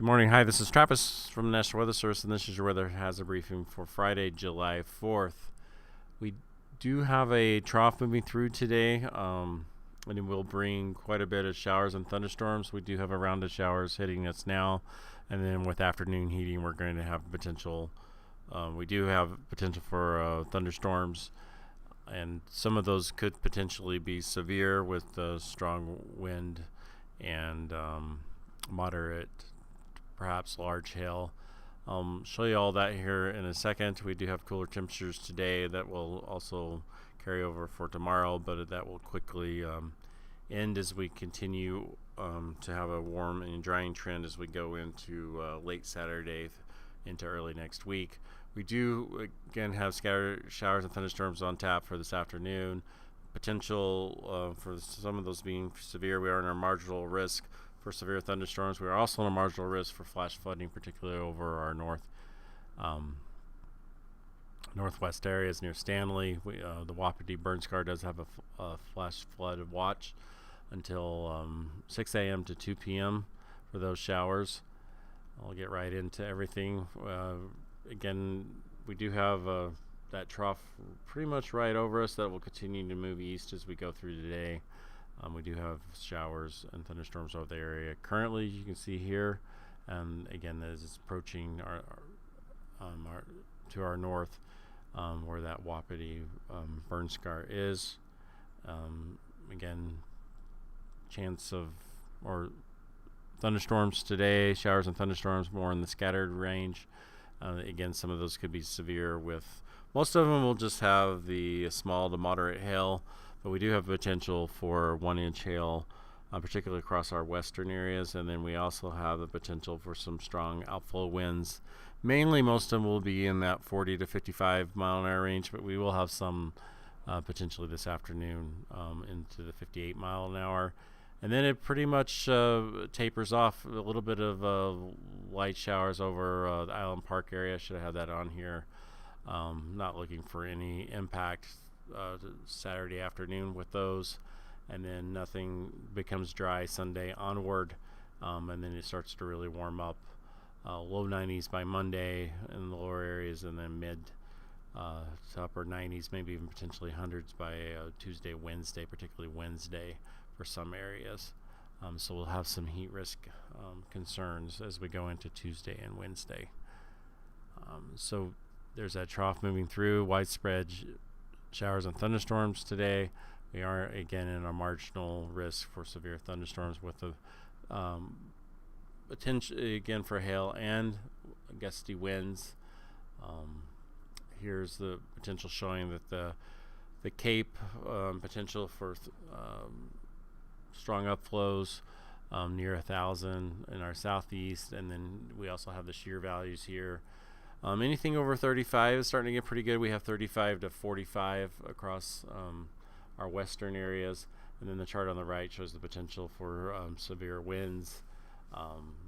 Good morning. Hi, this is Travis from the National Weather Service, and this is your weather hazard briefing for Friday, July 4th. We do have a trough moving through today, and it will bring quite a bit of showers and thunderstorms. We do have a round of showers hitting us now, and then with afternoon heating, we're going to have potential. We do have potential for thunderstorms, and some of those could potentially be severe with strong wind and moderate, perhaps large hail. Show you all that here in a second. We do have cooler temperatures today that will also carry over for tomorrow, but that will quickly end as we continue to have a warm and drying trend as we go into late Saturday into early next week. We do again have scattered showers and thunderstorms on tap for this afternoon. Potential for some of those being severe. We are in our marginal risk for severe thunderstorms. We are also in a marginal risk for flash flooding, particularly over our northwest areas near Stanley. The Wapiti burn scar does have a flash flood watch until 6 a.m. to 2 p.m. for those showers. I'll get right into everything. Again, we do have that trough pretty much right over us that will continue to move east as we go through today. We do have showers and thunderstorms over the area. Currently, you can see here, and again, as it's approaching to our north, where that Wapiti burn scar is. Again, chance of thunderstorms today, showers and thunderstorms more in the scattered range. Again, some of those could be severe. With most of them, will just have the small to moderate hail. But we do have potential for 1-inch hail, particularly across our western areas. And then we also have the potential for some strong outflow winds. Mainly, most of them will be in that 40 to 55 mile an hour range, but we will have some potentially this afternoon into the 58 mile an hour. And then it pretty much tapers off. A little bit of light showers over the Island Park area. Should have had that on here. Not looking for any impact Saturday afternoon with those, and then nothing becomes dry Sunday onward, and then it starts to really warm up. Low 90s by Monday in the lower areas, and then mid to upper 90s, maybe even potentially hundreds by Tuesday, Wednesday, particularly Wednesday for some areas. So we'll have some heat risk concerns as we go into Tuesday and Wednesday. So there's that trough moving through, widespread showers and thunderstorms today. We are again in a marginal risk for severe thunderstorms with the potential again for hail and gusty winds. Here's the potential showing that the Cape potential for strong upflows near 1,000 in our southeast, and then we also have the shear values here. Anything over 35 is starting to get pretty good. We have 35 to 45 across our western areas. And then the chart on the right shows the potential for severe winds.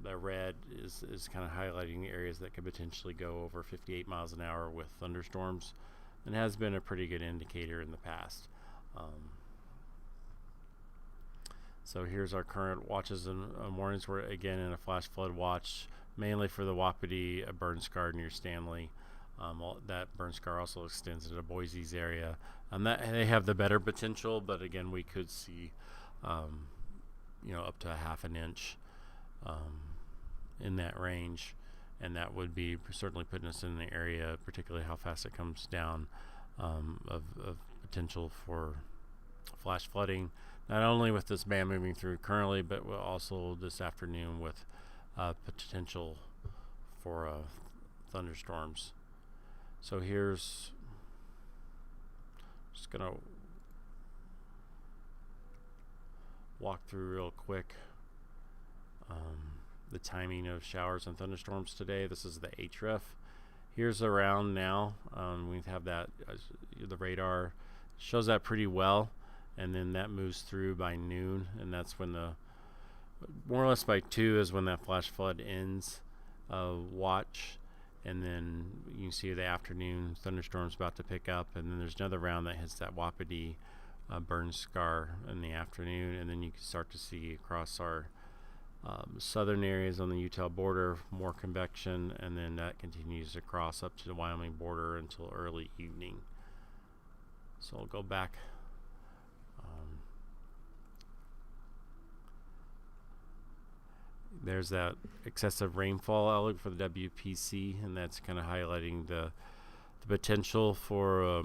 The red is kind of highlighting areas that could potentially go over 58 miles an hour with thunderstorms, and has been a pretty good indicator in the past. So here's our current watches and warnings. We're again in a flash flood watch, mainly for the Wapiti burn scar near Stanley. That burn scar also extends into Boise's area. That they have the better potential, but again, we could see, up to a half an inch in that range, and that would be certainly putting us in the area, particularly how fast it comes down, of potential for flash flooding, not only with this band moving through currently, but also this afternoon with potential for thunderstorms. So here's just gonna walk through real quick the timing of showers and thunderstorms today. This is the HREF. Here's around now. We have that the radar shows that pretty well, and then that moves through by noon, and that's when more or less by 2 is when that flash flood ends watch. And then you can see the afternoon thunderstorms about to pick up, and then there's another round that hits that Wapiti burn scar in the afternoon, and then you can start to see across our southern areas on the Utah border, more convection, and then that continues across up to the Wyoming border until early evening. So I'll go back. There's that excessive rainfall outlook for the WPC, and that's kind of highlighting the potential for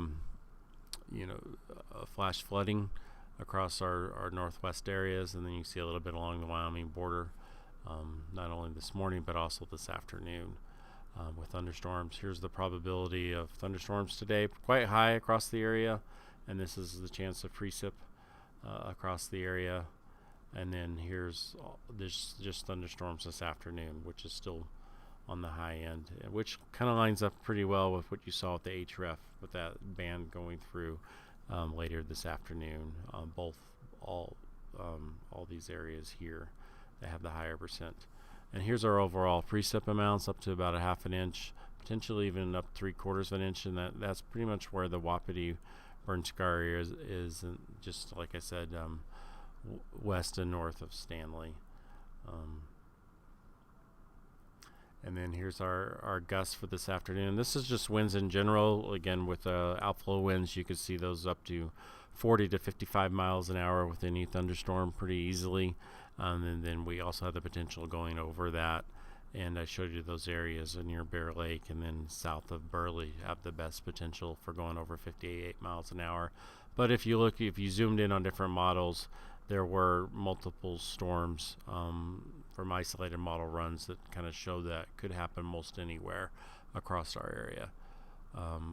flash flooding across our northwest areas, and then you see a little bit along the Wyoming border, not only this morning but also this afternoon with thunderstorms. Here's the probability of thunderstorms today, quite high across the area, and this is the chance of precip across the area. And then here's just thunderstorms this afternoon, which is still on the high end, which kind of lines up pretty well with what you saw with the HREF, with that band going through later this afternoon. All these areas here that have the higher percent. And here's our overall precip amounts, up to about a half an inch, potentially even up 3/4 of an inch, and that's pretty much where the Wapiti burn scar area is just like I said, west and north of Stanley. And then here's our gusts for this afternoon. This is just winds in general. Again, with outflow winds, you could see those up to 40 to 55 miles an hour with any thunderstorm pretty easily. And then we also have the potential going over that. And I showed you those areas near Bear Lake and then south of Burley have the best potential for going over 58 miles an hour. But if you zoomed in on different models, there were multiple storms from isolated model runs that kind of show that could happen most anywhere across our area,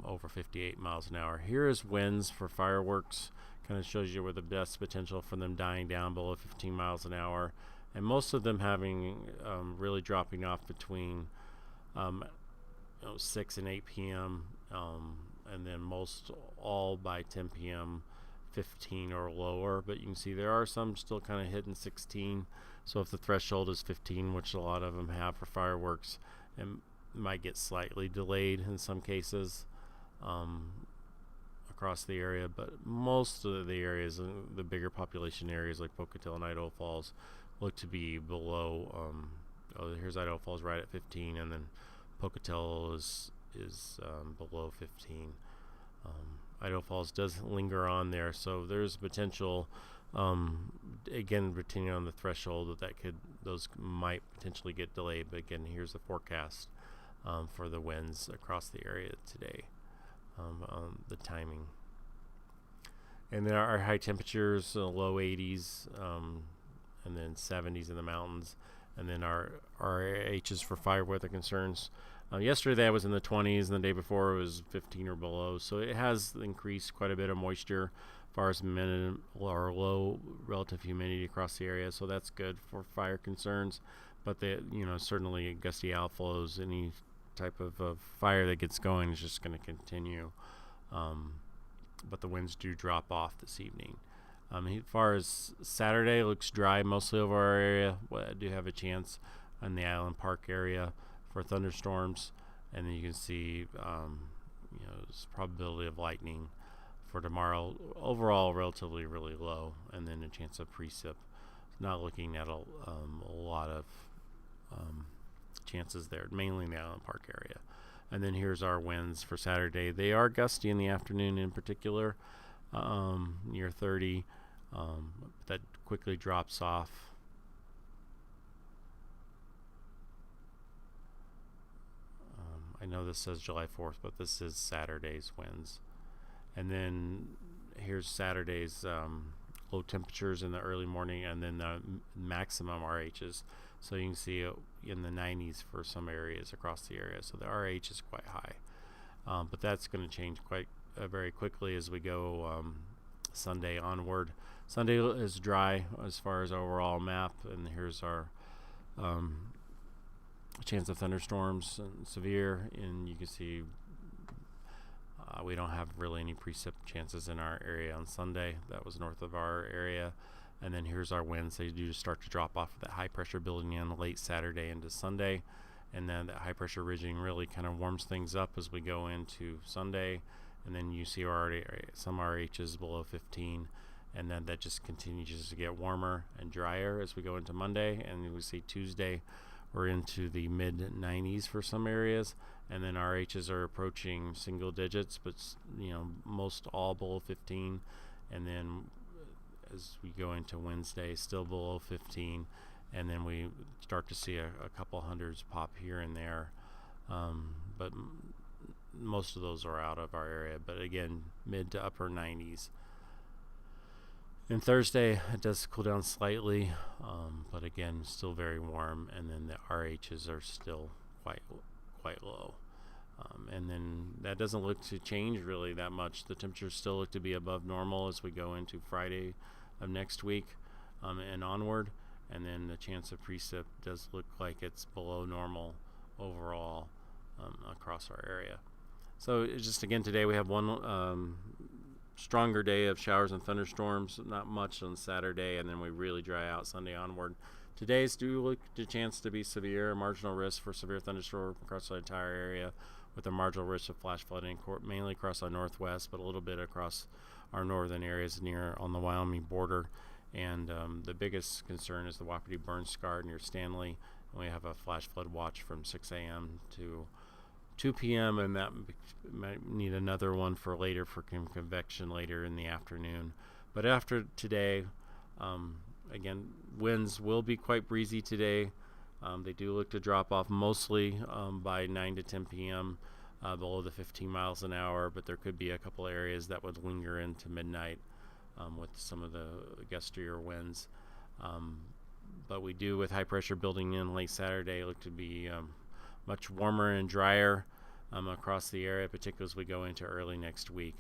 over 58 miles an hour. Here is winds for fireworks, kind of shows you where the best potential for them dying down below 15 miles an hour, and most of them having really dropping off between 6 and 8 p.m. And then most all by 10 p.m. 15 or lower, but you can see there are some still kind of hitting 16. So if the threshold is 15, which a lot of them have for fireworks, it might get slightly delayed in some cases across the area, but most of the areas, the bigger population areas like Pocatello and Idaho Falls, look to be below. Here's Idaho Falls right at 15, and then Pocatello is below 15. Idaho Falls does linger on there, so there's potential. Again, depending on the threshold, those might potentially get delayed. But again, here's the forecast for the winds across the area today. The timing, and there are high temperatures, low 80s, and then 70s in the mountains, and then our H's for fire weather concerns. Yesterday I was in the 20s, and the day before it was 15 or below. So it has increased quite a bit of moisture as far as minimum or low relative humidity across the area. So that's good for fire concerns. But certainly gusty outflows, any type of fire that gets going is just going to continue. But the winds do drop off this evening. As far as Saturday, it looks dry mostly over our area. I do have a chance in the Island Park area for thunderstorms, and then you can see there's probability of lightning for tomorrow. Overall, relatively really low, and then a chance of precip. Not looking at a lot of chances there, mainly in the Island Park area. And then here's our winds for Saturday. They are gusty in the afternoon, in particular, near 30. That quickly drops off. I know this says July 4th, but this is Saturday's winds. And then here's Saturday's low temperatures in the early morning, and then the maximum RHs. So you can see it in the 90s for some areas across the area. So the RH is quite high. But that's going to change quite very quickly as we go Sunday onward. Sunday is dry as far as overall map, and here's our chance of thunderstorms and severe, and you can see we don't have really any precip chances in our area on Sunday. That was north of our area. And then here's our winds. They do start to drop off of that high pressure building in late Saturday into Sunday, and then that high pressure ridging really kind of warms things up as we go into Sunday. And then you see already some RHs below 15, and then that just continues to get warmer and drier as we go into Monday, and we see Tuesday we're into the mid 90s for some areas, and then RHs are approaching single digits, but most all below 15, and then as we go into Wednesday still below 15, and then we start to see a couple hundreds pop here and there, but most of those are out of our area, but again mid to upper 90s. And Thursday it does cool down slightly, but again still very warm, and then the RHs are still quite low, and then that doesn't look to change really that much. The temperatures still look to be above normal as we go into Friday of next week and onward, and then the chance of precip does look like it's below normal overall across our area. So it's just again today we have one stronger day of showers and thunderstorms, not much on Saturday, and then we really dry out Sunday onward. Today's do look to chance to be severe, marginal risk for severe thunderstorm across the entire area, with a marginal risk of flash flooding mainly across our northwest, but a little bit across our northern areas near on the Wyoming border. And the biggest concern is the Wapiti burn scar near Stanley. We have a flash flood watch from 6 a.m. to 2 p.m. and that might need another one for later for convection later in the afternoon. But after today, again, winds will be quite breezy today. They do look to drop off mostly by 9 to 10 p.m. Below the 15 miles an hour, but there could be a couple areas that would linger into midnight with some of the gustier winds. But we do, with high pressure building in late Saturday, look to be much warmer and drier across the area, particularly as we go into early next week.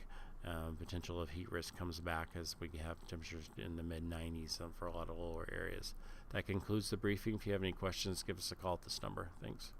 Potential of heat risk comes back as we have temperatures in the mid 90s for a lot of lower areas. That concludes the briefing. If you have any questions, give us a call at this number. Thanks.